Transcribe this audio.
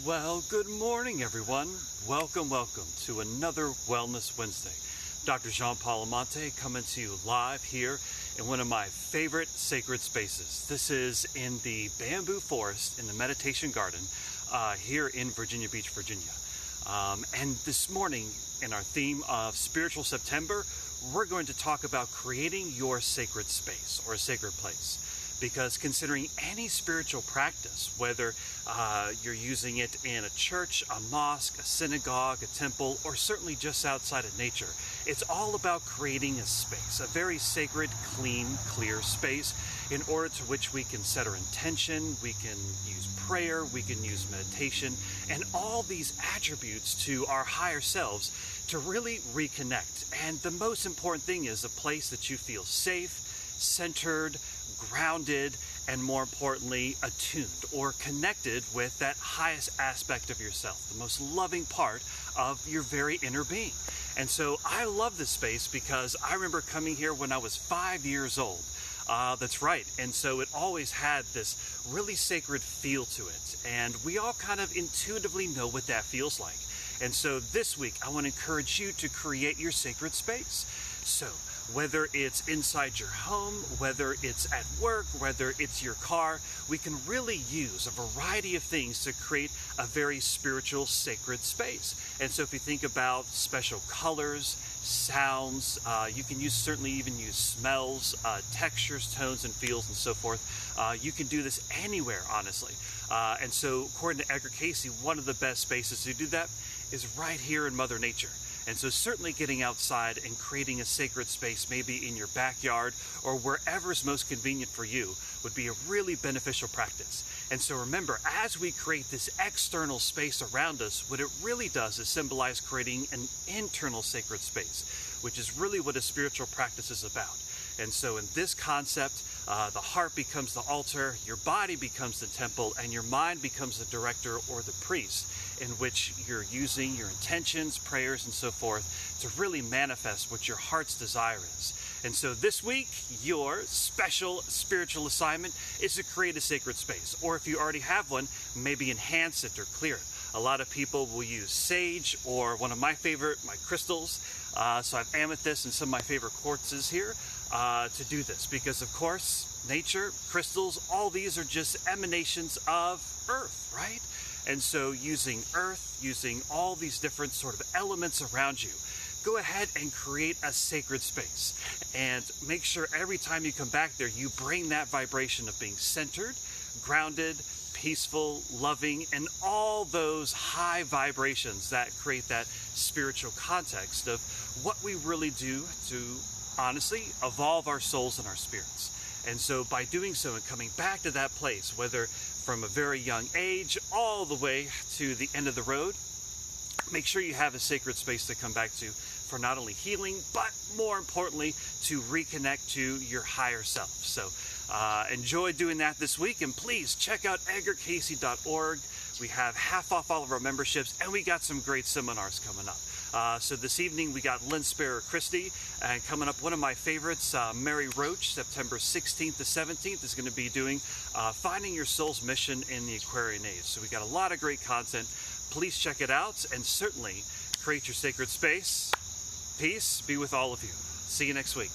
Well, good morning, everyone. Welcome to another Wellness Wednesday. Dr. Paul Amonte coming to you live here in one of my favorite sacred spaces. This is in the bamboo forest in the meditation garden here in Virginia Beach, Virginia. And this morning, in our theme of Spiritual September, we're going to talk about creating your sacred space or a sacred place. Because considering any spiritual practice, whether you're using it in a church, a mosque, a synagogue, a temple, or certainly just outside of nature, it's all about creating a space, a very sacred, clean, clear space in order to which we can set our intention, we can use prayer, we can use meditation, and all these attributes to our higher selves to really reconnect. And the most important thing is a place that you feel safe, centered, grounded, and more importantly, attuned or connected with that highest aspect of yourself, the most loving part of your very inner being. And so I love this space because I remember coming here when I was 5 years old. That's right. And so it always had this really sacred feel to it. And we all kind of intuitively know what that feels like. And so this week, I want to encourage you to create your sacred space. So whether it's inside your home, whether it's at work, whether it's your car, we can really use a variety of things to create a very spiritual, sacred space. And so if you think about special colors, sounds, you can certainly even use smells, textures, tones, and feels, and so forth. You can do this anywhere, honestly. And so according to Edgar Cayce, one of the best spaces to do that is right here in Mother Nature. And so certainly getting outside and creating a sacred space, maybe in your backyard or wherever is most convenient for you, would be a really beneficial practice. And so remember, as we create this external space around us, what it really does is symbolize creating an internal sacred space, which is really what a spiritual practice is about. And so in this concept, the heart becomes the altar, your body becomes the temple, and your mind becomes the director or the priest, in which you're using your intentions, prayers, and so forth to really manifest what your heart's desire is. And so this week, your special spiritual assignment is to create a sacred space. Or if you already have one, maybe enhance it or clear it. A lot of people will use sage or one of my favorite, my crystals. So I have amethyst and some of my favorite quartzes here to do this. Because of course, nature, crystals, all these are just emanations of earth, right? And so using earth, using all these different sort of elements around you, go ahead and create a sacred space. And make sure every time you come back there, you bring that vibration of being centered, grounded, peaceful, loving, and all those high vibrations that create that spiritual context of what we really do to, honestly, evolve our souls and our spirits. And so by doing so and coming back to that place, whether from a very young age all the way to the end of the road, make sure you have a sacred space to come back to for not only healing, but more importantly, to reconnect to your higher self. So enjoy doing that this week, and please check out edgarcayce.org. We have half off all of our memberships, and we got some great seminars coming up. So this evening we got Lynn Sparrow Christie, and coming up one of my favorites, Mary Roach, September 16th to 17th, is going to be doing Finding Your Soul's Mission in the Aquarian Age. So we got a lot of great content. Please check it out, and certainly create your sacred space. Peace be with all of you. See you next week.